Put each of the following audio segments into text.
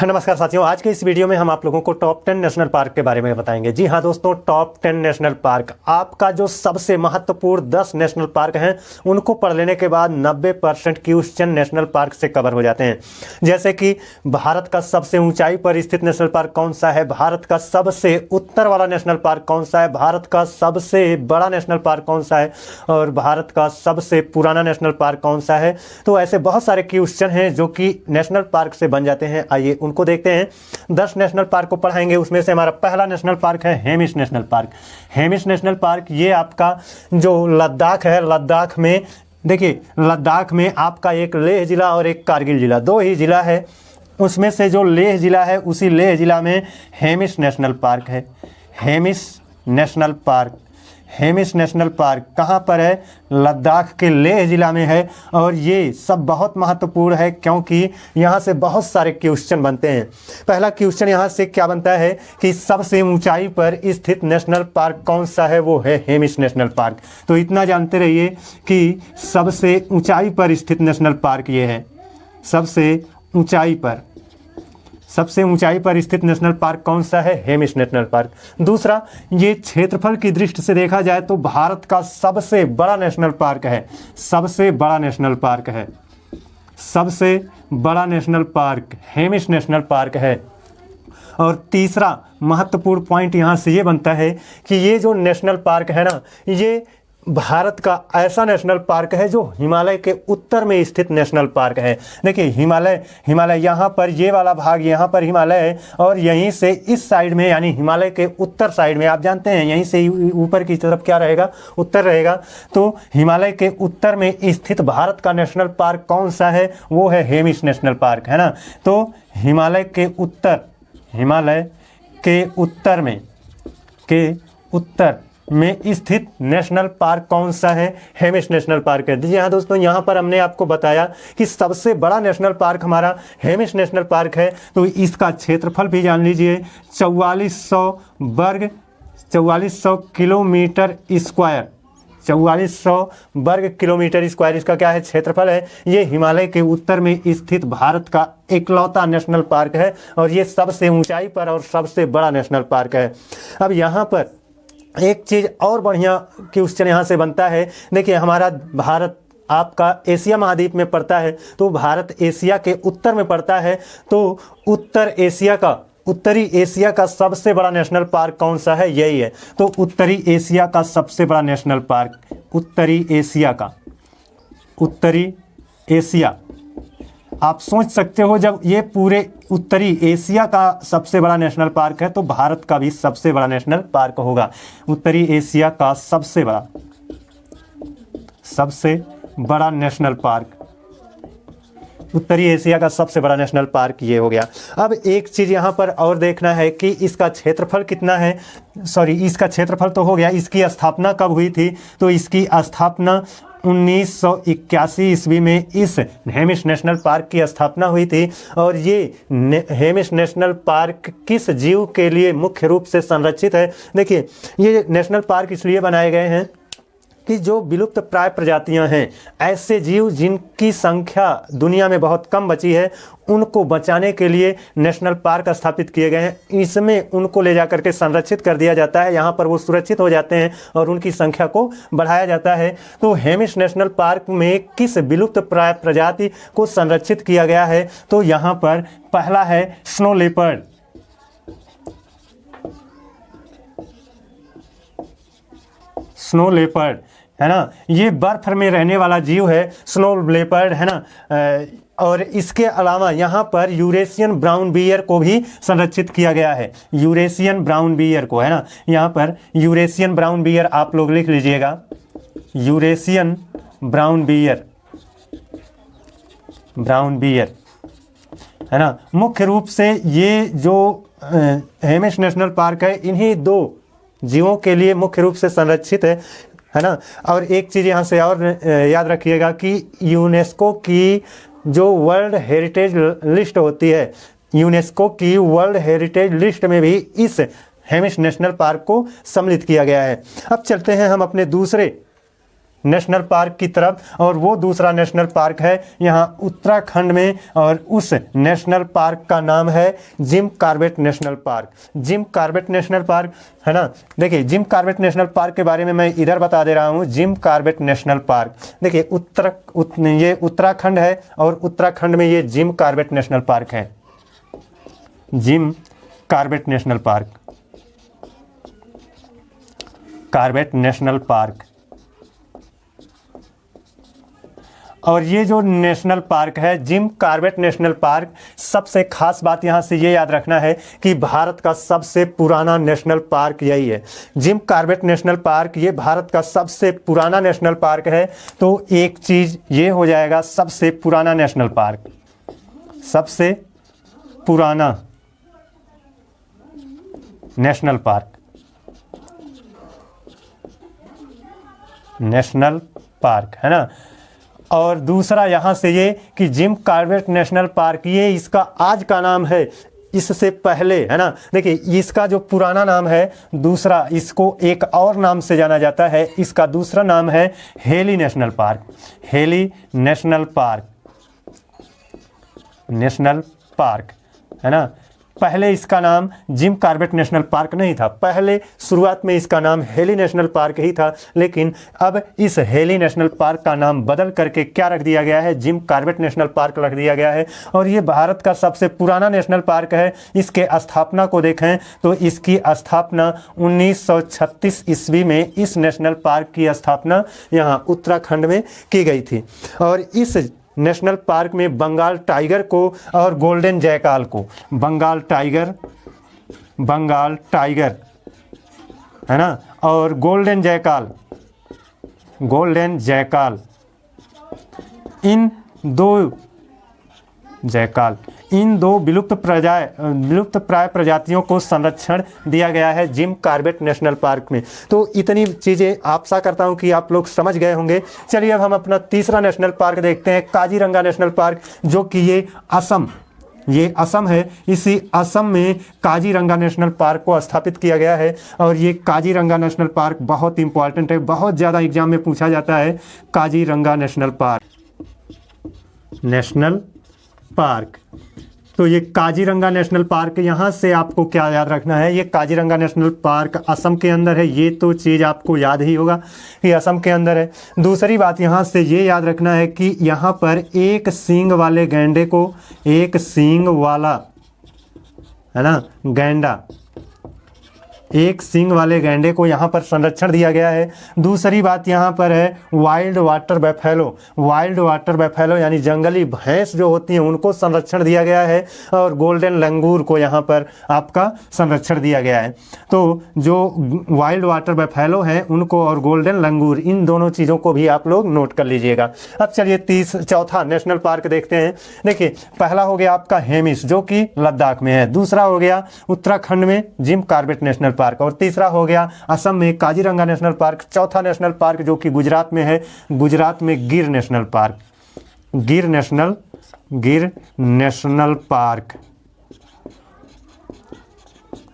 नमस्कार साथियों, आज के इस वीडियो में हम आप लोगों को टॉप 10 नेशनल पार्क के बारे में बताएंगे। जी हाँ दोस्तों, टॉप 10 नेशनल पार्क, आपका जो सबसे महत्वपूर्ण 10 नेशनल पार्क हैं उनको पढ़ लेने के बाद 90% क्वेश्चन नेशनल पार्क से कवर हो जाते हैं। जैसे कि भारत का सबसे ऊंचाई पर स्थित नेशनल पार्क कौन सा है, भारत का सबसे उत्तर वाला नेशनल पार्क कौन सा है, भारत का सबसे बड़ा नेशनल पार्क कौन सा है और भारत का सबसे पुराना नेशनल पार्क कौन सा है। तो ऐसे बहुत सारे क्वेश्चन हैं जो कि नेशनल पार्क से बन जाते हैं। आइए उनको देखते हैं। 10 नेशनल पार्क को पढ़ाएंगे। उसमें से हमारा पहला नेशनल पार्क है Hemis national park. Hemis national park ये आपका जो लद्दाख है, लद्दाख में देखिए, लद्दाख में आपका एक लेह जिला और एक कारगिल जिला, दो ही जिला है। उसमें से जो लेह जिला है, उसी लेह जिला में हेमिस नेशनल पार्क है। Hemis national park, Hemis national park कहाँ पर है? लद्दाख के लेह जिला में है। और ये सब बहुत महत्वपूर्ण है क्योंकि यहाँ से बहुत सारे क्वेश्चन बनते हैं। पहला क्वेश्चन यहाँ से क्या बनता है कि सबसे ऊंचाई पर स्थित नेशनल पार्क कौन सा है, वो है हेमिस नेशनल पार्क। तो इतना जानते रहिए कि सबसे ऊंचाई पर स्थित नेशनल पार्क ये है। सबसे ऊंचाई पर स्थित नेशनल पार्क कौन सा है? Hemis national park. दूसरा, ये क्षेत्रफल की दृष्टि से देखा जाए तो भारत का सबसे बड़ा नेशनल पार्क है। सबसे बड़ा नेशनल पार्क है, सबसे बड़ा national park Hemis national park है। और तीसरा महत्वपूर्ण पॉइंट यहाँ से ये बनता है कि ये जो नेशनल पार्क है ना, ये भारत का ऐसा नेशनल पार्क है जो हिमालय के उत्तर में स्थित नेशनल पार्क है। देखिए, हिमालय यहाँ पर, ये वाला भाग यहाँ पर हिमालय है और यहीं से इस साइड में यानी हिमालय के उत्तर साइड में, आप जानते हैं यहीं से ऊपर की तरफ क्या रहेगा? उत्तर रहेगा। तो हिमालय के उत्तर में स्थित भारत का नेशनल पार्क कौन सा है? वो है हेमिस नेशनल पार्क, है ना। तो हिमालय के उत्तर में स्थित नेशनल पार्क कौन सा है? हेमिस नेशनल पार्क है। जी हाँ दोस्तों, यहाँ पर हमने आपको बताया कि सबसे बड़ा नेशनल पार्क हमारा हेमिस नेशनल पार्क है। तो इसका क्षेत्रफल भी जान लीजिए, 4400 किलोमीटर स्क्वायर, 4400 वर्ग किलोमीटर स्क्वायर इसका क्या है? क्षेत्रफल है। ये हिमालय के उत्तर में स्थित भारत का इकलौता नेशनल पार्क है और ये सबसे ऊंचाई पर और सबसे बड़ा नेशनल पार्क है। अब यहाँ पर एक चीज़ और बढ़िया क्वेश्चन यहाँ से बनता है। देखिए, हमारा भारत आपका एशिया महाद्वीप में पड़ता है, तो भारत एशिया के उत्तर में पड़ता है। तो उत्तरी एशिया का सबसे बड़ा नेशनल पार्क कौन सा है? यही है। तो उत्तरी एशिया का सबसे बड़ा नेशनल पार्क, उत्तरी एशिया, आप सोच सकते हो जब ये पूरे उत्तरी एशिया का सबसे बड़ा नेशनल पार्क है तो भारत का भी सबसे बड़ा नेशनल पार्क होगा। उत्तरी एशिया का सबसे बड़ा नेशनल पार्क, उत्तरी एशिया का सबसे बड़ा नेशनल पार्क ये हो गया। अब एक चीज़ यहाँ पर और देखना है कि इसका क्षेत्रफल कितना है। इसका क्षेत्रफल तो हो गया। इसकी स्थापना कब हुई थी? तो इसकी स्थापना 1981 ईस्वी में इस हेमिस नेशनल पार्क की स्थापना हुई थी। और ये हेमिस नेशनल पार्क किस जीव के लिए मुख्य रूप से संरक्षित है? देखिए, ये नेशनल पार्क इसलिए बनाए गए हैं कि जो विलुप्त प्राय प्रजातियां हैं, ऐसे जीव जिनकी संख्या दुनिया में बहुत कम बची है, उनको बचाने के लिए नेशनल पार्क स्थापित किए गए हैं। इसमें उनको ले जाकर के संरक्षित कर दिया जाता है, यहाँ पर वो सुरक्षित हो जाते हैं और उनकी संख्या को बढ़ाया जाता है। तो हेमिस नेशनल पार्क में किस विलुप्त प्राय प्रजाति को संरक्षित किया गया है? तो यहाँ पर पहला है स्नो लेपर्ड। स्नो लेपर्ड, है ना, ये बर्फ में रहने वाला जीव है, स्नो लेपर्ड, है ना। और इसके अलावा यहाँ पर यूरेशियन ब्राउन बियर को भी संरक्षित किया गया है। यूरेशियन ब्राउन बियर को, है ना, यहाँ पर यूरेशियन ब्राउन बियर आप लोग लिख लीजिएगा, यूरेशियन ब्राउन बियर, है ना। मुख्य रूप से ये जो हेमिस नेशनल पार्क है, इन्हीं दो जीवों के लिए मुख्य रूप से संरक्षित है ना। और एक चीज़ यहाँ से और याद रखिएगा कि यूनेस्को की जो वर्ल्ड हेरिटेज लिस्ट होती है, यूनेस्को की वर्ल्ड हेरिटेज लिस्ट में भी इस हेमिस नेशनल पार्क को सम्मिलित किया गया है। अब चलते हैं हम अपने दूसरे नेशनल पार्क की तरफ, और वो दूसरा नेशनल पार्क है यहाँ उत्तराखंड में, और उस नेशनल पार्क का नाम है Jim Corbett national park. Jim Corbett national park है ना। देखिए जिम कॉर्बेट नेशनल पार्क के बारे में मैं इधर बता दे रहा हूँ। जिम कॉर्बेट नेशनल पार्क, देखिए ये उत्तराखंड है, और उत्तराखंड में ये जिम कॉर्बेट नेशनल पार्क है। Jim Corbett national park, Corbett national park. और ये जो नेशनल पार्क है जिम कॉर्बेट नेशनल पार्क, सबसे खास बात यहाँ से ये याद रखना है कि भारत का सबसे पुराना नेशनल पार्क यही है। जिम कॉर्बेट नेशनल पार्क ये भारत का सबसे पुराना नेशनल पार्क है। तो एक चीज़ ये हो जाएगा, सबसे पुराना नेशनल पार्क, सबसे पुराना नेशनल पार्क, नेशनल पार्क है ना। और दूसरा यहाँ से ये कि जिम कॉर्बेट नेशनल पार्क, ये इसका आज का नाम है, इससे पहले है ना। देखिए इसका जो पुराना नाम है, दूसरा इसको एक और नाम से जाना जाता है। इसका दूसरा नाम है heli national park, heli national park, national park है ना। पहले इसका नाम जिम कॉर्बेट नेशनल पार्क नहीं था, पहले शुरुआत में इसका नाम हेली नेशनल पार्क ही था। लेकिन अब इस हेली नेशनल पार्क का नाम बदल करके क्या रख दिया गया है, जिम कॉर्बेट नेशनल पार्क रख दिया गया है। और ये भारत का सबसे पुराना नेशनल पार्क है। इसके स्थापना को देखें तो इसकी स्थापना 1936 ईस्वी में इस नेशनल पार्क की स्थापना यहाँ उत्तराखंड में की गई थी। और इस नेशनल पार्क में बंगाल टाइगर को और गोल्डन जैकाल को, बंगाल टाइगर है ना, और गोल्डन जैकाल, इन दो विलुप्त प्राय प्रजातियों को संरक्षण दिया गया है जिम कॉर्बेट नेशनल पार्क में। तो इतनी चीज़ें आशा करता हूं कि आप लोग समझ गए होंगे। चलिए अब हम अपना तीसरा नेशनल पार्क देखते हैं, काजीरंगा नेशनल पार्क, जो कि ये असम है। इसी असम में काजीरंगा नेशनल पार्क को स्थापित किया गया है। और ये काजीरंगा नेशनल पार्क बहुत इंपॉर्टेंट है, बहुत ज़्यादा एग्जाम में पूछा जाता है। काजीरंगा नेशनल पार्क, तो ये काजीरंगा नेशनल पार्क, यहाँ से आपको क्या याद रखना है, ये काजीरंगा नेशनल पार्क असम के अंदर है। ये तो चीज़ आपको याद ही होगा कि असम के अंदर है। दूसरी बात यहाँ से ये याद रखना है कि यहाँ पर एक सींग वाले गैंडे को, एक सींग वाला है ना गैंडा, एक सींग वाले गैंडे को यहाँ पर संरक्षण दिया गया है। दूसरी बात यहाँ पर है वाइल्ड वाटर बैफेलो यानी जंगली भैंस जो होती हैं उनको संरक्षण दिया गया है। और गोल्डन लंगूर को यहाँ पर आपका संरक्षण दिया गया है। तो जो वाइल्ड वाटर बैफेलो हैं उनको और गोल्डन लंगूर, इन दोनों चीज़ों को भी आप लोग नोट कर लीजिएगा। अब चलिए चौथा नेशनल पार्क देखते हैं। देखिए पहला हो गया आपका हेमिस, जो कि लद्दाख में है। दूसरा हो गया उत्तराखंड में जिम कॉर्बेट नेशनल पार्क, और तीसरा हो गया असम में काजीरंगा नेशनल पार्क। चौथा नेशनल पार्क जो कि गुजरात में है, गुजरात में गिर नेशनल पार्क, गिर नेशनल पार्क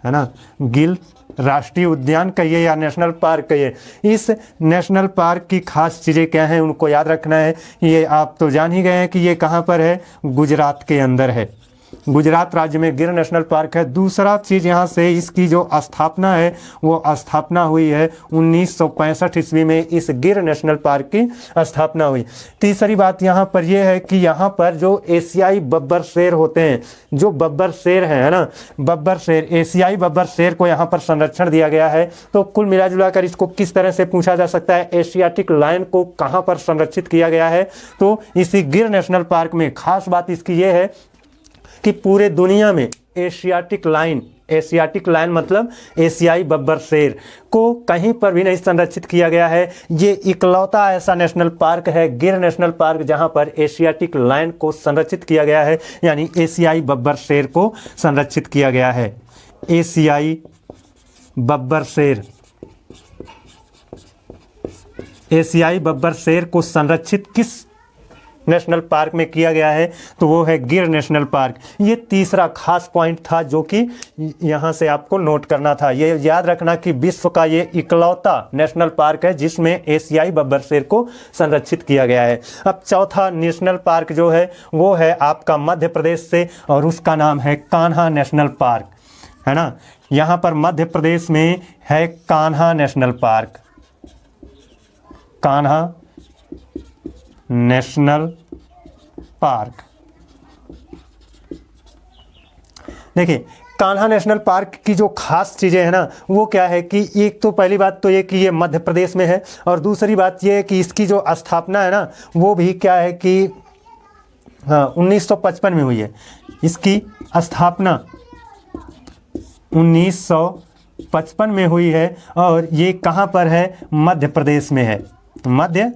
है ना। गिर राष्ट्रीय उद्यान कहिए या नेशनल पार्क कहिए, इस नेशनल पार्क की खास चीज़ें क्या हैं उनको याद रखना है। ये आप तो जान ही गए हैं कि ये कहाँ पर है, गुजरात के अंदर है। गुजरात राज्य में गिर नेशनल पार्क है। दूसरा चीज़ यहाँ से इसकी जो स्थापना है वो स्थापना हुई है 1965 ईस्वी में, इस गिर नेशनल पार्क की स्थापना हुई। तीसरी बात यहाँ पर यह है कि यहाँ पर जो एशियाई बब्बर शेर होते हैं, जो बब्बर शेर है ना, बब्बर शेर, एशियाई बब्बर शेर को यहाँ पर संरक्षण दिया गया है। तो कुल मिला जुला कर इसको किस तरह से पूछा जा सकता है, एशियाटिक लायन को कहाँ पर संरक्षित किया गया है, तो इसी गिर नेशनल पार्क में। खास बात इसकी ये है कि पूरे दुनिया में एशियाटिक लायन मतलब एशियाई बब्बर शेर को कहीं पर भी नहीं संरक्षित किया गया है। ये इकलौता ऐसा नेशनल पार्क है, गिर नेशनल पार्क, जहां पर एशियाटिक लायन को संरक्षित किया गया है, यानी एशियाई बब्बर शेर को संरक्षित किया गया है। एशियाई बब्बर शेर को संरक्षित किस नेशनल पार्क में किया गया है तो वो है गिर नेशनल पार्क। ये तीसरा खास पॉइंट था जो कि यहाँ से आपको नोट करना था। ये याद रखना कि विश्व का ये इकलौता नेशनल पार्क है जिसमें एशियाई बब्बर शेर को संरक्षित किया गया है। अब चौथा नेशनल पार्क जो है वो है आपका मध्य प्रदेश से, और उसका नाम है कान्हा नेशनल पार्क, है ना। यहाँ पर मध्य प्रदेश में है Kanha national park, Kanha national park. देखिए कान्हा नेशनल पार्क की जो खास चीज़ें हैं ना वो क्या है कि एक तो पहली बात तो ये कि ये मध्य प्रदेश में है, और दूसरी बात ये है कि इसकी जो स्थापना है ना वो भी क्या है कि 1955 में हुई है। इसकी स्थापना 1955 में हुई है, और ये कहाँ पर है? मध्य प्रदेश में है, मध्य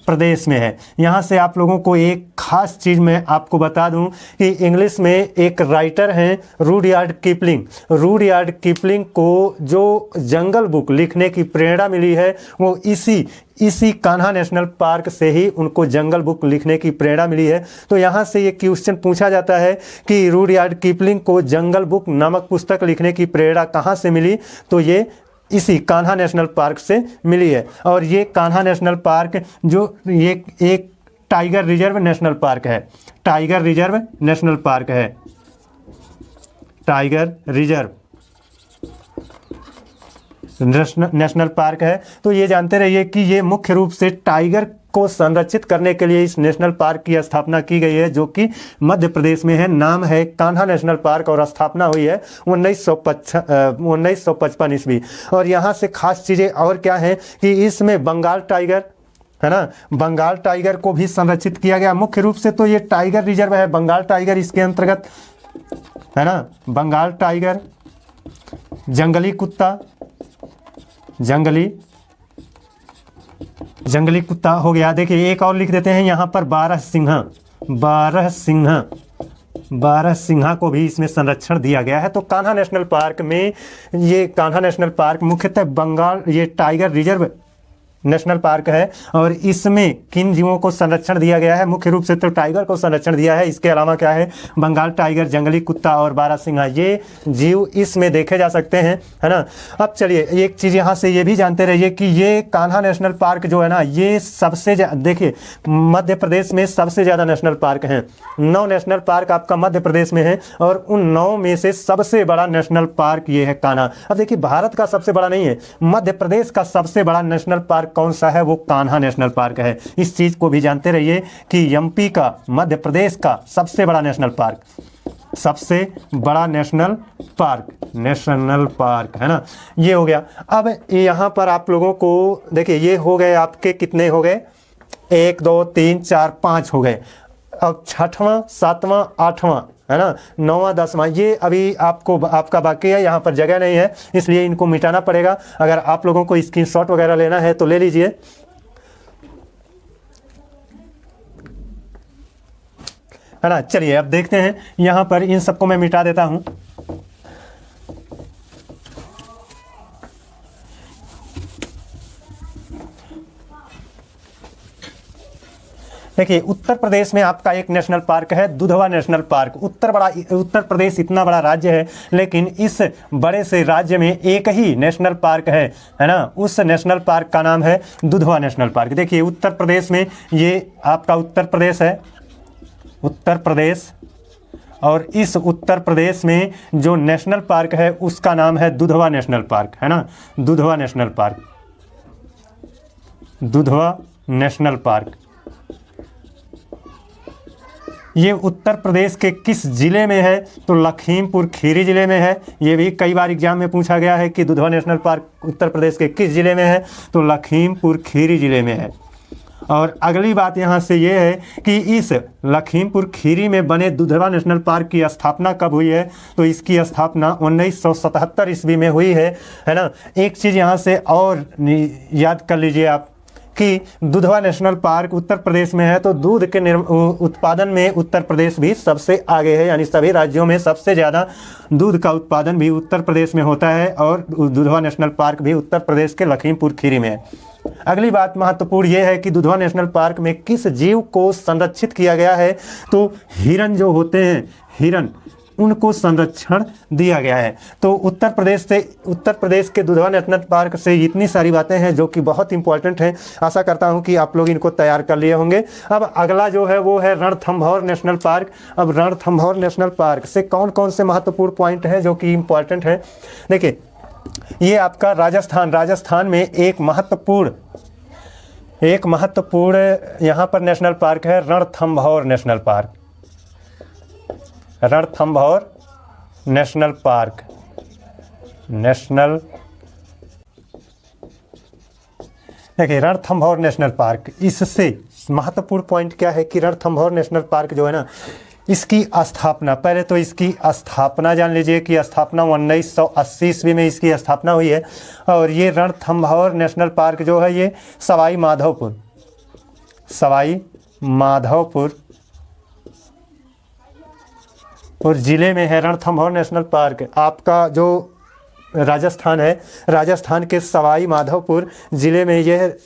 प्रदेश में है। यहाँ से आप लोगों को एक खास चीज़ मैं आपको बता दूं कि इंग्लिश में एक राइटर हैं रूडयार्ड किपलिंग। रूडयार्ड किपलिंग को जो जंगल बुक लिखने की प्रेरणा मिली है वो इसी कान्हा नेशनल पार्क से ही उनको जंगल बुक लिखने की प्रेरणा मिली है। तो यहाँ से ये क्वेश्चन पूछा जाता है कि रूडयार्ड किपलिंग को जंगल बुक नामक पुस्तक लिखने की प्रेरणा कहाँ से मिली? तो ये इसी कान्हा नेशनल पार्क से मिली है। और ये कान्हा नेशनल पार्क जो ये एक टाइगर रिजर्व नेशनल पार्क है, टाइगर रिजर्व नेशनल पार्क है, टाइगर रिजर्व नेशनल पार्क है। तो ये जानते रहिए कि ये मुख्य रूप से टाइगर को संरक्षित करने के लिए इस नेशनल पार्क की स्थापना की गई है, जो कि मध्य प्रदेश में है। नाम है कान्हा नेशनल पार्क और स्थापना हुई है 1955 ईस्वी। और यहाँ से खास चीज़ें और क्या है कि इसमें बंगाल टाइगर, है ना, बंगाल टाइगर को भी संरक्षित किया गया। मुख्य रूप से तो ये टाइगर रिजर्व है, बंगाल टाइगर इसके अंतर्गत, है ना। बंगाल टाइगर, जंगली कुत्ता, जंगली कुत्ता हो गया। देखिए एक और लिख देते हैं यहाँ पर बारहसिंघा को भी इसमें संरक्षण दिया गया है। तो कान्हा नेशनल पार्क में, ये कान्हा नेशनल पार्क मुख्यतः बंगाल, ये टाइगर रिजर्व नेशनल पार्क है, और इसमें किन जीवों को संरक्षण दिया गया है? मुख्य रूप से तो टाइगर को संरक्षण दिया है। इसके अलावा क्या है? बंगाल टाइगर, जंगली कुत्ता और बारहसिंघा, ये जीव इसमें देखे जा सकते हैं, है ना। अब चलिए एक चीज़ यहाँ से ये भी जानते रहिए कि ये कान्हा नेशनल पार्क जो है ना, ये सबसे देखिए मध्य प्रदेश में सबसे ज़्यादा नेशनल पार्क हैं। 9 नेशनल पार्क आपका मध्य प्रदेश में है, और उन 9 में से सबसे बड़ा नेशनल पार्क ये है कान्हा। अब देखिए भारत का सबसे बड़ा नहीं है, मध्य प्रदेश का सबसे बड़ा नेशनल पार्क कौन सा है? वो कान्हा नेशनल पार्क है। इस चीज को भी जानते रहिए कि एमपी का, मध्य प्रदेश का सबसे बड़ा नेशनल पार्क, सबसे बड़ा नेशनल पार्क, है ना। ये हो गया। अब यहाँ पर आप लोगों को देखिए, ये हो गए आपके कितने हो गए? 1 2 3 4 5 हो गए। अब 6वां 7वां 8वां, है ना, 9वां 10वां, ये अभी आपका बाकी है। यहाँ पर जगह नहीं है इसलिए इनको मिटाना पड़ेगा। अगर आप लोगों को स्क्रीनशॉट वगैरह लेना है तो ले लीजिए, है ना। चलिए अब देखते हैं, यहाँ पर इन सबको मैं मिटा देता हूँ। देखिए उत्तर प्रदेश में आपका एक नेशनल पार्क है, दुधवा नेशनल पार्क। उत्तर प्रदेश इतना बड़ा राज्य है, लेकिन इस बड़े से राज्य में एक ही नेशनल पार्क है ना। उस नेशनल पार्क का नाम है दुधवा नेशनल पार्क। देखिए उत्तर प्रदेश में ये आपका उत्तर प्रदेश है, उत्तर प्रदेश, और इस उत्तर प्रदेश में जो नेशनल पार्क है उसका नाम है दुधवा नेशनल पार्क, है ना। Dudhwa national park, Dudhwa national park. ये उत्तर प्रदेश के किस ज़िले में है? तो लखीमपुर खीरी ज़िले में है। ये भी कई बार एग्जाम में पूछा गया है कि दुधवा नेशनल पार्क उत्तर प्रदेश के किस ज़िले में है? तो लखीमपुर खीरी ज़िले में है। और अगली बात यहाँ से ये है कि इस लखीमपुर खीरी में बने दुधवा नेशनल पार्क की स्थापना कब हुई है? तो इसकी स्थापना 1977 ईस्वी में हुई है ना। एक चीज़ यहाँ से और याद कर लीजिए आप कि दुधवा नेशनल पार्क उत्तर प्रदेश में है, तो दूध के उत्पादन में उत्तर प्रदेश भी सबसे आगे है। यानी सभी राज्यों में सबसे ज़्यादा दूध का उत्पादन भी उत्तर प्रदेश में होता है, और दुधवा नेशनल पार्क भी उत्तर प्रदेश के लखीमपुर खीरी में है। अगली बात महत्वपूर्ण ये है कि दुधवा नेशनल पार्क में किस जीव को संरक्षित किया गया है, तो हिरन जो होते हैं, हिरन, उनको संरक्षण दिया गया है। तो उत्तर प्रदेश के दुधवा नेशनल पार्क से इतनी सारी बातें हैं जो कि बहुत इंपॉर्टेंट हैं। आशा करता हूं कि आप लोग इनको तैयार कर लिए होंगे। अब अगला जो है वो है रणथंभौर नेशनल पार्क। अब रणथंभौर नेशनल पार्क से कौन कौन से महत्वपूर्ण पॉइंट हैं जो कि इंपॉर्टेंट हैं, देखिए ये आपका राजस्थान में एक महत्वपूर्ण यहाँ पर नेशनल पार्क है, Ranthambore national park. Ranthambore national park, देखिए रणथंभौर नेशनल पार्क, इससे महत्वपूर्ण पॉइंट क्या है कि रणथंभौर नेशनल पार्क जो है ना, इसकी स्थापना, पहले तो इसकी स्थापना जान लीजिए कि स्थापना 1980 ईस्वी में इसकी स्थापना हुई है। और ये रणथंभौर नेशनल पार्क जो है ये सवाई माधोपुर और ज़िले में है। रणथंभौर नेशनल पार्क आपका जो राजस्थान है, राजस्थान के सवाई माधोपुर ज़िले में यह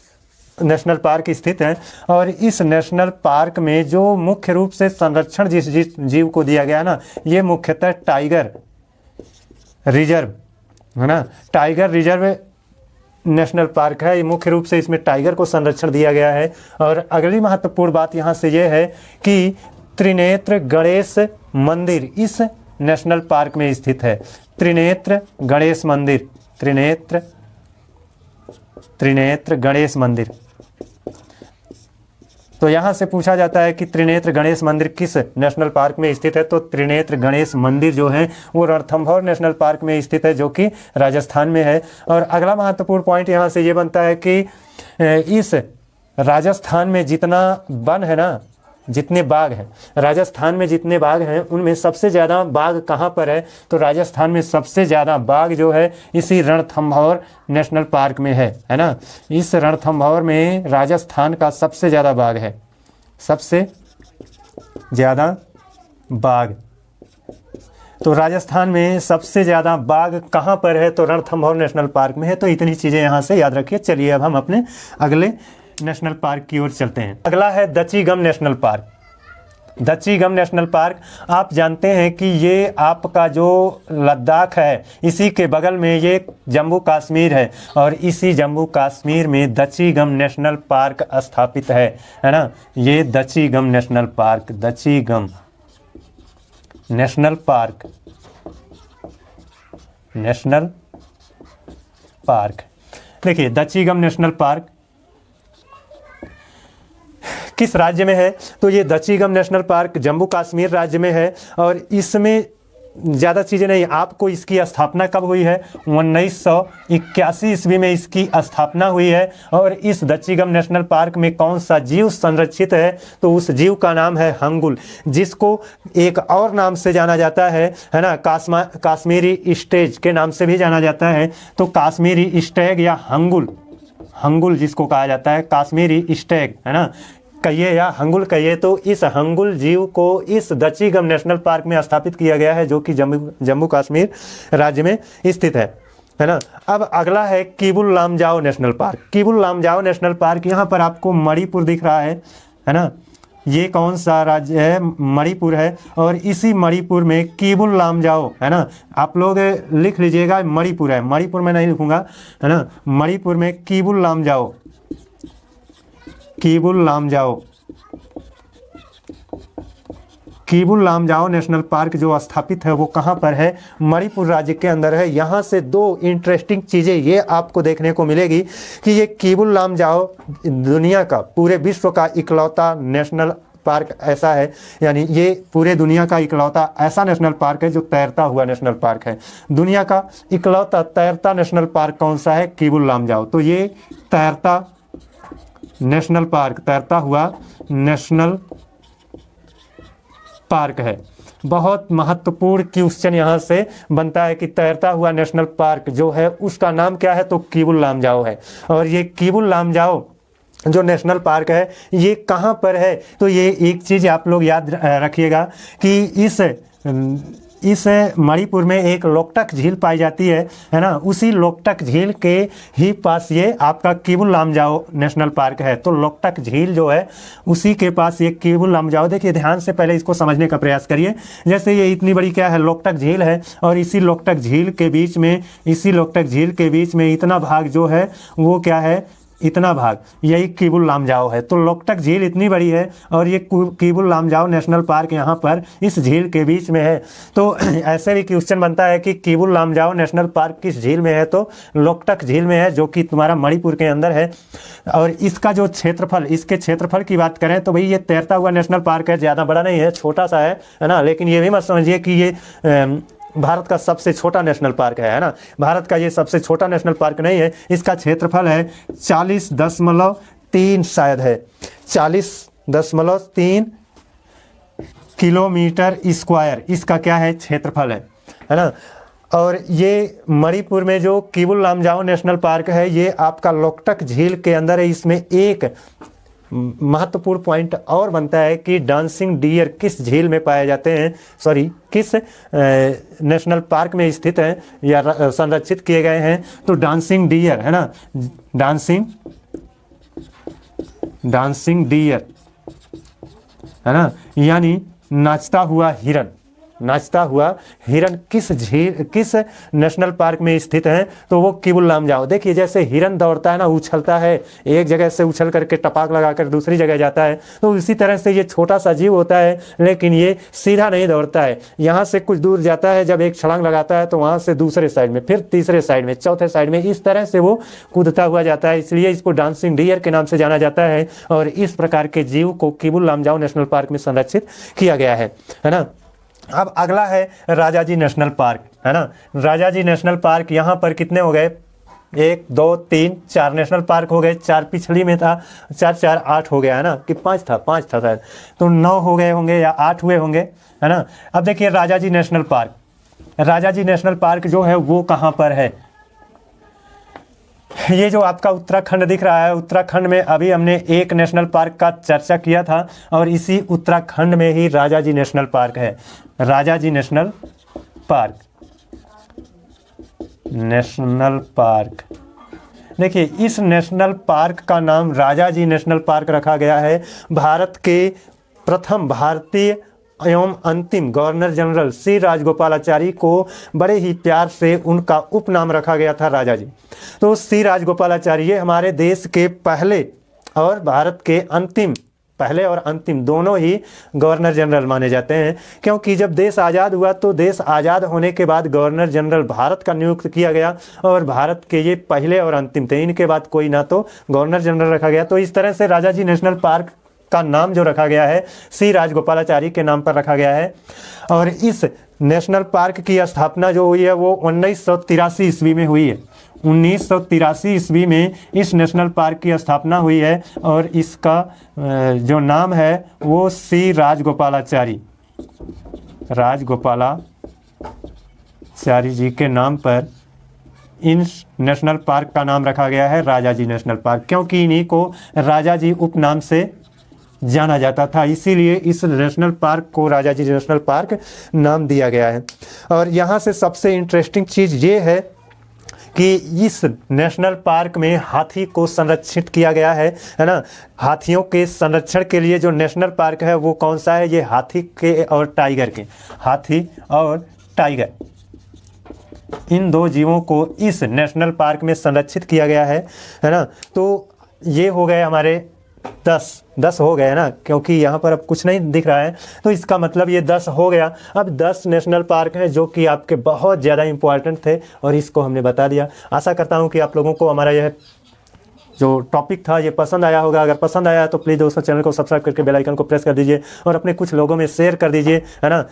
नेशनल पार्क स्थित है। और इस नेशनल पार्क में जो मुख्य रूप से संरक्षण जिस जीव को दिया गया ना, ये मुख्यतः टाइगर रिजर्व है ना, टाइगर रिजर्व नेशनल पार्क है। ये मुख्य रूप से इसमें टाइगर को संरक्षण दिया गया है। और अगली महत्वपूर्ण बात यहाँ से ये है कि त्रिनेत्र गणेश मंदिर इस नेशनल पार्क में स्थित है। त्रिनेत्र गणेश मंदिर। तो यहाँ से पूछा जाता है कि त्रिनेत्र गणेश मंदिर किस नेशनल पार्क में स्थित है, तो त्रिनेत्र गणेश मंदिर जो है वो रणथंभौर नेशनल पार्क में स्थित है, जो कि राजस्थान में है। और अगला महत्वपूर्ण पॉइंट यहाँ से ये बनता है कि इस राजस्थान में जितना वन है ना, जितने बाघ हैं, राजस्थान में जितने बाघ हैं उनमें सबसे ज़्यादा बाघ कहाँ पर है, तो राजस्थान में सबसे ज़्यादा बाघ जो है इसी रणथंभौर नेशनल पार्क में है ना। इस रणथंभौर में राजस्थान का सबसे ज़्यादा बाघ है, सबसे ज़्यादा बाघ। तो राजस्थान में सबसे ज़्यादा बाघ कहाँ पर है, तो रणथंभौर नेशनल पार्क में है। तो इतनी चीज़ें यहाँ से याद रखिए। चलिए अब हम अपने अगले नेशनल पार्क की ओर चलते हैं। अगला है दच्चीगम नेशनल पार्क। दच्चीगम नेशनल पार्क आप जानते हैं कि ये आपका जो लद्दाख है इसी के बगल में ये जम्मू कश्मीर है। और इसी जम्मू कश्मीर में दच्चीगम नेशनल पार्क स्थापित है ना। ये दच्चीगम नेशनल पार्क, दच्चीगम नेशनल पार्क। देखिए दच्चीगम नेशनल पार्क किस राज्य में है, तो ये दच्चीगम नेशनल पार्क जम्मू कश्मीर राज्य में है। और इसमें ज़्यादा चीज़ें नहीं, आपको इसकी स्थापना कब हुई है, 1981 ईस्वी में इसकी स्थापना हुई है। और इस दच्चीगम नेशनल पार्क में कौन सा जीव संरक्षित है, तो उस जीव का नाम है हंगुल, जिसको एक और नाम से जाना जाता है ना, काश्मीरी स्टेज के नाम से भी जाना जाता है। तो काश्मीरी स्टेग या हंगुल जिसको कहा जाता है, काश्मीरी स्टेग है ना, कहिए या हंगुल कहिए। तो इस हंगुल जीव को इस दच्चीगम नेशनल पार्क में स्थापित किया गया है, जो कि जम्मू कश्मीर राज्य में स्थित है ना। अब अगला है Keibul Lamjao national park. Keibul Lamjao national park, यहाँ पर आपको मणिपुर दिख रहा है ना। ये कौन सा राज्य है, मणिपुर है। और इसी मणिपुर में किबुल लामजाओ है ना, आप लोग लिख लीजिएगा, मणिपुर है, मणिपुर में नहीं लिखूंगा है ना। मणिपुर में किबुल लामजाओ नेशनल पार्क जो स्थापित है वो कहाँ पर है, मणिपुर राज्य के अंदर है। यहाँ से दो इंटरेस्टिंग चीज़ें ये आपको देखने को मिलेगी कि ये किबुल लामजाओ दुनिया का, पूरे विश्व का इकलौता नेशनल पार्क ऐसा है, यानी ये पूरे दुनिया का इकलौता ऐसा नेशनल पार्क है जो तैरता हुआ नेशनल पार्क है। दुनिया का इकलौता तैरता नेशनल पार्क कौन सा है, किबुल लामजाओ। तो ये तैरता नेशनल पार्क, तैरता हुआ नेशनल पार्क है। बहुत महत्वपूर्ण क्वेश्चन यहाँ से बनता है कि तैरता हुआ नेशनल पार्क जो है उसका नाम क्या है, तो किबुल लामजाओ है। और ये किबुल लामजाओ जो नेशनल पार्क है ये कहाँ पर है, तो ये एक चीज़ आप लोग याद रखिएगा कि इस इस मणिपुर में एक लोकटक झील पाई जाती है ना। उसी लोकटक झील के ही पास ये आपका केबुल लामजाओ नेशनल पार्क है। तो लोकटक झील जो है उसी के पास ये केबुल लामजाओ, देखिए ध्यान से पहले इसको समझने का प्रयास करिए। जैसे ये इतनी बड़ी क्या है, लोकटक झील है, और इसी लोकटक झील के बीच में, इसी लोकटक झील के बीच में इतना भाग जो है वो क्या है, इतना भाग यही केबुल लामजाओ है। तो लोकटक झील इतनी बड़ी है और ये केबुल लामजाओ नेशनल पार्क यहाँ पर इस झील के बीच में है। तो ऐसे भी क्वेश्चन बनता है कि केबुल लामजाओ नेशनल पार्क किस झील में है, तो लोकटक झील में है, जो कि तुम्हारा मणिपुर के अंदर है। और इसका जो क्षेत्रफल, इसके क्षेत्रफल की बात करें तो भाई ये तैरता हुआ नेशनल पार्क है, ज़्यादा बड़ा नहीं है, छोटा सा है ना। लेकिन ये भी मत समझिए कि ये भारत का सबसे छोटा नेशनल पार्क है ना। भारत का ये सबसे छोटा नेशनल पार्क नहीं है। इसका क्षेत्रफल है 40.3 शायद है, 40.3 किलोमीटर स्क्वायर इसका क्या है, क्षेत्रफल है ना। और ये मणिपुर में जो केबुल लामजाओ नेशनल पार्क है ये आपका लोकटक झील के अंदर है। इसमें एक महत्वपूर्ण पॉइंट और बनता है कि डांसिंग डियर किस झील में पाए जाते हैं, सॉरी किस नेशनल पार्क में स्थित हैं या संरक्षित किए गए हैं। तो डांसिंग डियर है ना, डांसिंग डियर है ना, यानी नाचता हुआ हिरन, नाचता हुआ हिरन किस झील, किस नेशनल पार्क में स्थित हैं, तो वो केबुल लामजाओ। देखिए जैसे हिरन दौड़ता है ना, उछलता है, एक जगह से उछल करके टपाक लगाकर दूसरी जगह जाता है, तो उसी तरह से ये छोटा सा जीव होता है, लेकिन ये सीधा नहीं दौड़ता है, यहाँ से कुछ दूर जाता है, जब एक छलांग लगाता है तो वहाँ से दूसरे साइड में, फिर तीसरे साइड में, चौथे साइड में, इस तरह से वो कूदता हुआ जाता है, इसलिए इसको डांसिंग डियर के नाम से जाना जाता है। और इस प्रकार के जीव को केबुल लामजाओ नेशनल पार्क में संरक्षित किया गया है ना। अब अगला है राजाजी नेशनल पार्क है ना। राजाजी नेशनल पार्क यहाँ पर कितने हो गए, 1 2 3 4 नेशनल पार्क हो गए। 4 पिछली में था, 4 4 8 हो गया है ना, कि 5 था शायद, तो 9 हो गए होंगे या 8 हुए होंगे है ना। अब देखिए Rajaji national park, Rajaji national park जो है वो कहाँ पर है, ये जो आपका उत्तराखंड दिख रहा है, उत्तराखंड में अभी हमने एक नेशनल पार्क का चर्चा किया था, और इसी उत्तराखंड में ही राजाजी नेशनल पार्क है। Rajaji national park, national park, देखिए इस नेशनल पार्क का नाम राजाजी नेशनल पार्क रखा गया है। भारत के प्रथम भारतीय एवं अंतिम गवर्नर जनरल श्री राजगोपालाचारी को बड़े ही प्यार से उनका उपनाम रखा गया था राजाजी। तो श्री राजगोपालाचारी ये हमारे देश के पहले और भारत के अंतिम, पहले और अंतिम दोनों ही गवर्नर जनरल माने जाते हैं, क्योंकि जब देश आज़ाद हुआ तो देश आज़ाद होने के बाद गवर्नर जनरल भारत का नियुक्त किया गया, और भारत के ये पहले और अंतिम थे, इनके बाद कोई ना तो गवर्नर जनरल रखा गया। तो इस तरह से राजाजी नेशनल पार्क का नाम जो रखा गया है श्री राजगोपालाचारी के नाम पर रखा गया है। और इस नेशनल पार्क की स्थापना जो हुई है वो 1983 ईस्वी में हुई है। 1983 ईस्वी में इस नेशनल पार्क की स्थापना हुई है, और इसका जो नाम है वो श्री राजगोपालाचारी, राजगोपालाचारी जी के नाम पर इन नेशनल पार्क का नाम रखा गया है राजाजी नेशनल पार्क, क्योंकि इन्हीं को राजाजी उपनाम से जाना जाता था, इसीलिए इस नेशनल पार्क को राजाजी नेशनल पार्क नाम दिया गया है। और यहाँ से सबसे इंटरेस्टिंग चीज़ ये है कि इस नेशनल पार्क में हाथी को संरक्षित किया गया है ना। हाथियों के संरक्षण के लिए जो नेशनल पार्क है वो कौन सा है, ये हाथी के और टाइगर के, हाथी और टाइगर, इन दो जीवों को इस नेशनल पार्क में संरक्षित किया गया है ना। तो ये हो गए हमारे 10 हो गए ना, क्योंकि यहाँ पर अब कुछ नहीं दिख रहा है, तो इसका मतलब ये 10 हो गया। अब 10 नेशनल पार्क हैं जो कि आपके बहुत ज़्यादा इंपॉर्टेंट थे, और इसको हमने बता दिया। आशा करता हूँ कि आप लोगों को हमारा यह जो टॉपिक था ये पसंद आया होगा। अगर पसंद आया तो प्लीज़ दोस्तों चैनल को सब्सक्राइब करके बेल आइकन को प्रेस कर दीजिए, और अपने कुछ लोगों में शेयर कर दीजिए, है ना।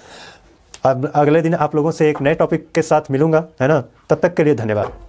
अब अगले दिन आप लोगों से एक नए टॉपिक के साथ मिलूँगा, है ना। तब तक के लिए धन्यवाद।